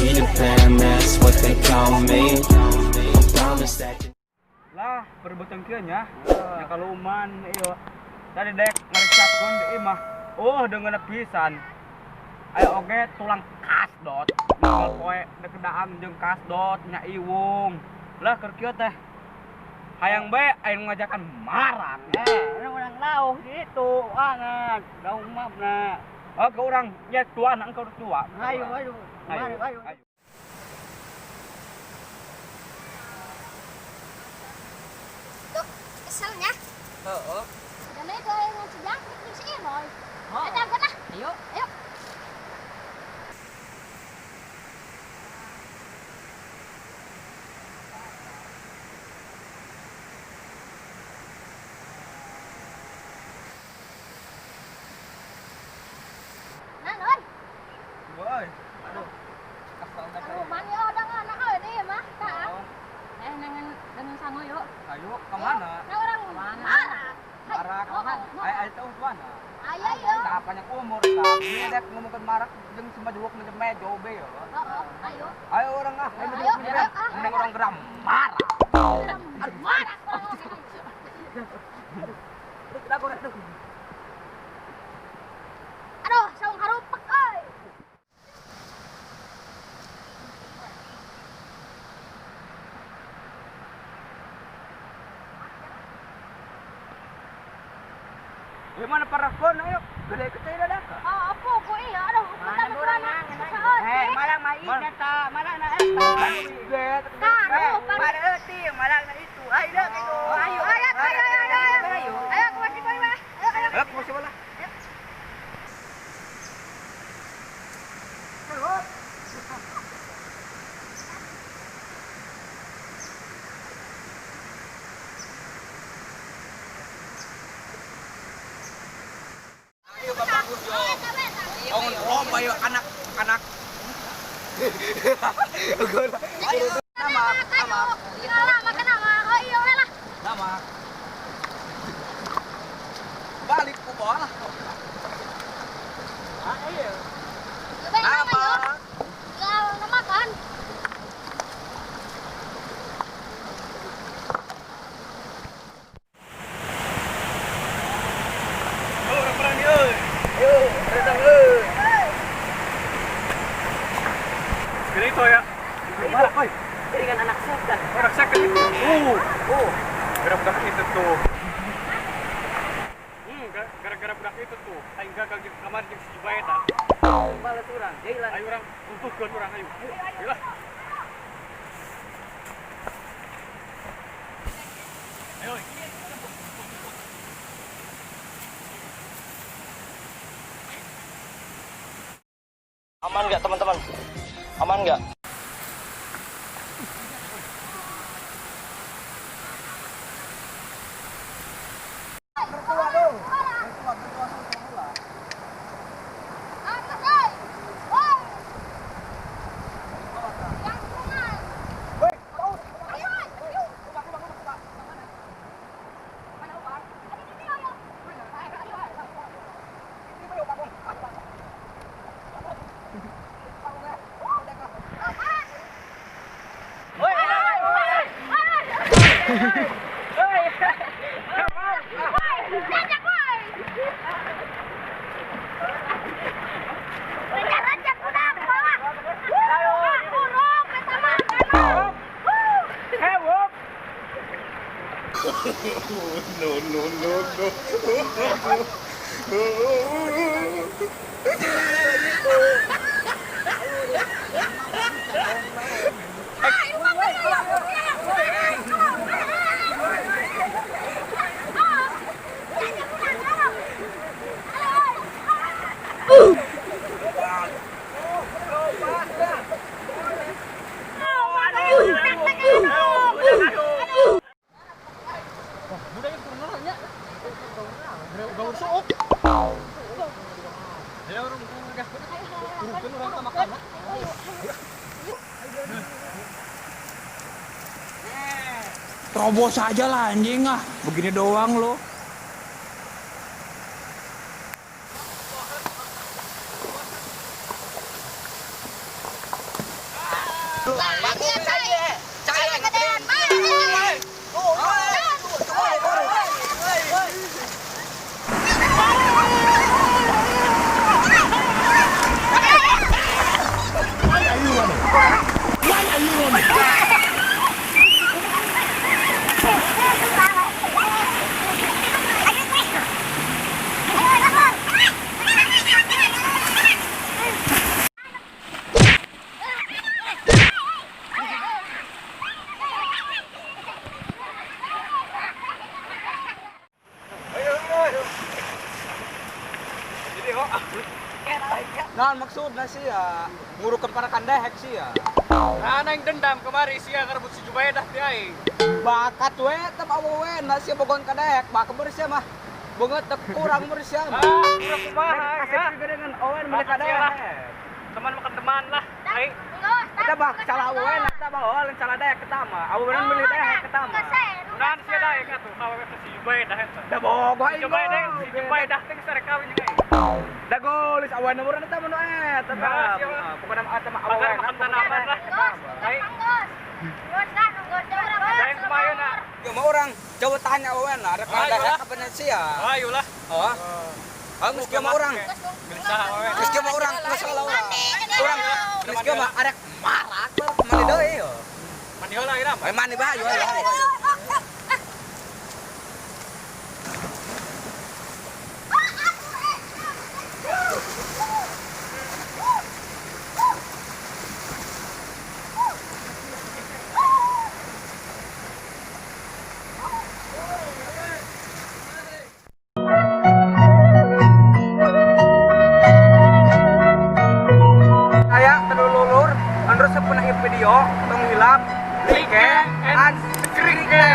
Peter Pan, that's what they call me. I promise that you... Lah, perebutan kianya. Ya kalau uman iyo. Tadi dek ngericakun di imah. Oh, dengan pisan. Ayo oke tulang kasdot. Ngal poe dekedaam jeung kasdot nya iwung. Lah keur kieu teh. Hayang bae aya ngajakan marak. Urang lauh gitu banget. Daung mapna. Oh, ke urang nya tua na engkau tua. Ayo. Tuh, keselnya. Heeh. Dan itu yang mau sejak itu sih boy. Ada apa nah? Ayo. Nah, Nun. Boy. Aduh. Kasal na Aduh, man yo ada anak euy di mah. Tah. Dengan sango yuk. Ayo, ke mana? Nah, orang marah. Marak. Ai tahu mana? Ayo yo. Nah, panjang umur tah. Ieu dek ngomongkeun marak jeung semajuok na mejo be yo. Ayo. Ayo orang ah, ayo majuok na be. Mending orang geram marak. Marah. Aduh, saung harupek euy. Gimana para kon ayo? Gede kecil dah ka. Apa kok iya? Aduh, kita berana. Malang mah ini ta, malang na eta. Malang euti, malang na itu. Ayo dah gitu. Ayo, aku masih boy mah. Ayo, masih bola. Ayo Bapak Burjo. Lomba yuk anak-anak. Nama. Balik ku bola. Ayo. Nama. Makan. Orang berani euy. Yo, redang euy. Gini to ya. Mana koi? Dengan anak sultan. Orang sakit itu. Gara-gara itu tuh. Gara-gara budak itu tuh. Aing gagal di kamar jeung si bae tah. Balas urang, jailan. Ayo orang untukkeun urang ayo. Ayolah. Ayo. Aman nggak teman-teman? Aman nggak? Terobos aja lah anjing ah. Begini doang lo. Nah, maksudnya sih ya ngurukan para kandehek sih ya. Ana yang dendam kemari sia karebut si Jubaedah ti aing. Bakat we tep awewe na siya bogon kandehek, bakat bersih mah. Bonget tep kurang bersih mah. Kurang kumaha Kasih ya. juga dengan awen mereka Bakat sia lah. kandehek. Teman makan teman lah. Aing Kita bak salah awewe na kita bawa lain salah daya ketama. Awewe milih daya ketama. nan sia da aing atuh kawe ka si Jubaedah eta. Da bogo Si Jubaedah si Jubaedah teh sarek kawin jeung aing. Da golis awewe na meureun eta mah nu eta. Pokona mah eta mah awewe. Makan makan tanaman lah. Aing aing kumaha na. Ya mau orang coba tanya awewe na rek Ayo ada lah. kapan sia. Ayo lah. Oh. Geus kieu mah urang. Geus saha we. Geus kieu mah urang masalah urang. Urang geus kieu mah arek marak mani deui yo. Mandi heula ira. Mani bae yo. Saya kedulur andro sepuna video penghilap like and skrike.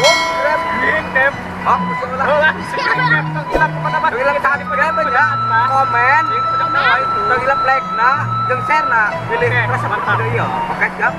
Wong grab Ngintip. oh usulah. Heula skrip penghilap kepada mati. Penghilap subscribe ya, komen, penghilap like na, jeung share na, pilih resep video. Oke siap.